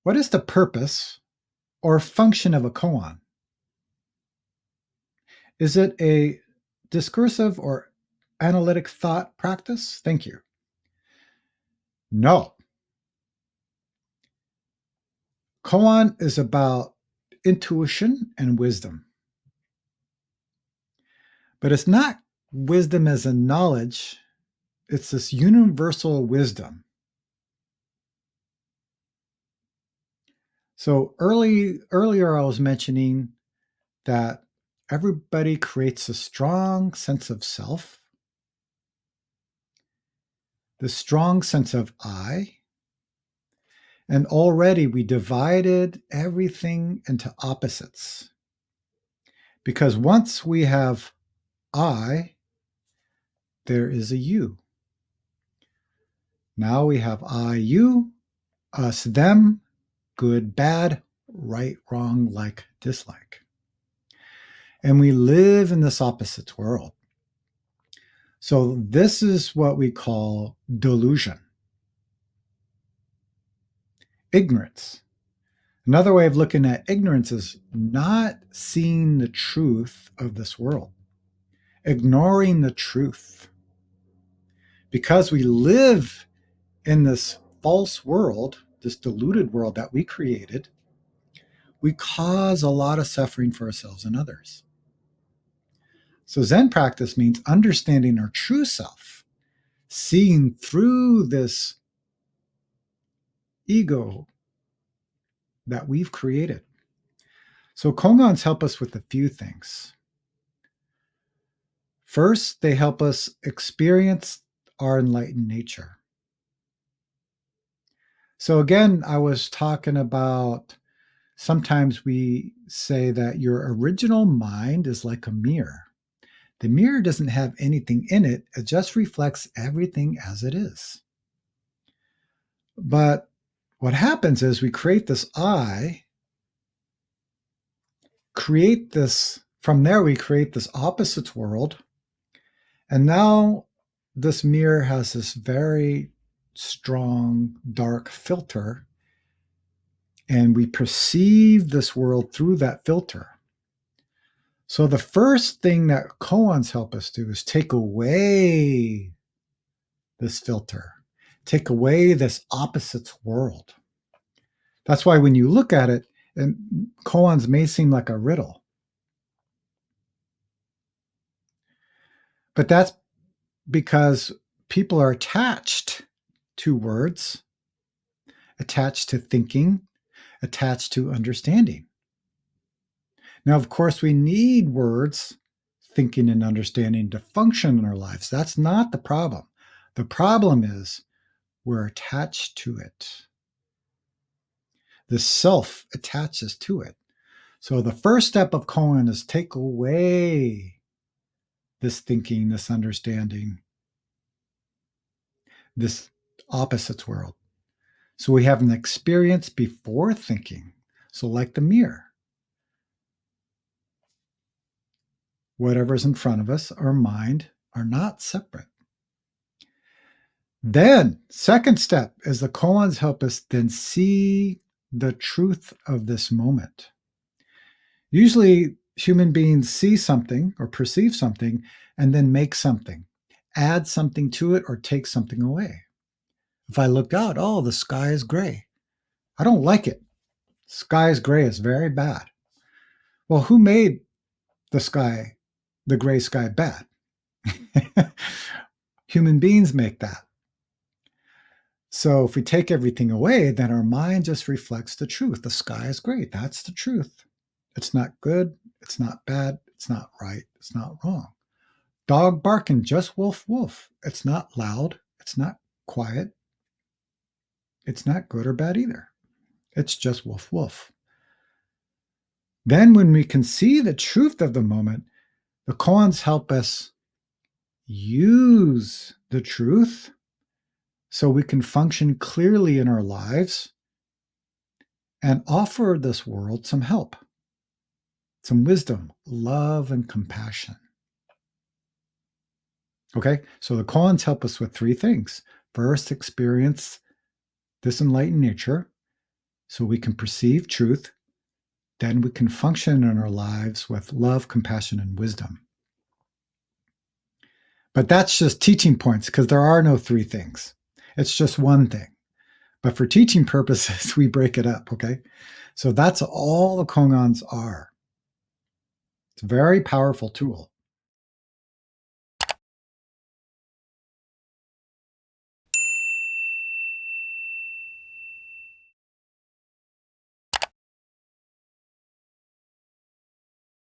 What is the purpose or function of a koan? Is it a discursive or analytic thought practice? Thank you. No. Koan is about intuition and wisdom. But it's not wisdom as a knowledge, it's this universal wisdom. So earlier I was mentioning that everybody creates a strong sense of self, the strong sense of I, and already we divided everything into opposites. Because once we have I, there is a you. Now we have I, you, us, them, good, bad, right, wrong, like, dislike. And we live in this opposites world. So this is what we call delusion. Ignorance. Another way of looking at ignorance is not seeing the truth of this world, ignoring the truth. Because we live in this false world, this deluded world that we created, we cause a lot of suffering for ourselves and others. So Zen practice means understanding our true self, seeing through this ego that we've created. So Kongans help us with a few things. First, they help us experience our enlightened nature. So again, I was talking about sometimes we say that your original mind is like a mirror. The mirror doesn't have anything in it, it just reflects everything as it is. But what happens is we create this I, from there we create this opposites world. And now this mirror has this very strong, dark filter. And we perceive this world through that filter. So the first thing that koans help us do is take away this filter, take away this opposites world. That's why when you look at it, and koans may seem like a riddle. But that's because people are attached to words, attached to thinking, attached to understanding. Now, of course, we need words, thinking, and understanding to function in our lives. That's not the problem. The problem is we're attached to it. The self attaches to it. So the first step of koan is take away this thinking, this understanding, this opposites world. So we have an experience before thinking. So like the mirror. Whatever's in front of us, our mind, are not separate. Then, second step is the koans help us then see the truth of this moment. Usually, human beings see something or perceive something and then make something, add something to it, or take something away. If I look out, oh, the sky is gray. I don't like it. Sky is gray is very bad. Well, who made the sky, the gray sky, bad? Human beings make that. So if we take everything away, then our mind just reflects the truth. The sky is great. That's the truth. It's not good. It's not bad. It's not right. It's not wrong. Dog barking, just woof, woof. It's not loud. It's not quiet. It's not good or bad either. It's just woof, woof. Then when we can see the truth of the moment, the koans help us use the truth so we can function clearly in our lives and offer this world some help, some wisdom, love, and compassion. Okay, so the koans help us with three things. First, experience this enlightened nature. so we can perceive truth. Then we can function in our lives with love, compassion, and wisdom. But that's just teaching points, because there are no three things. It's just one thing. But for teaching purposes, we break it up, okay? So that's all the Koans are. It's a very powerful tool.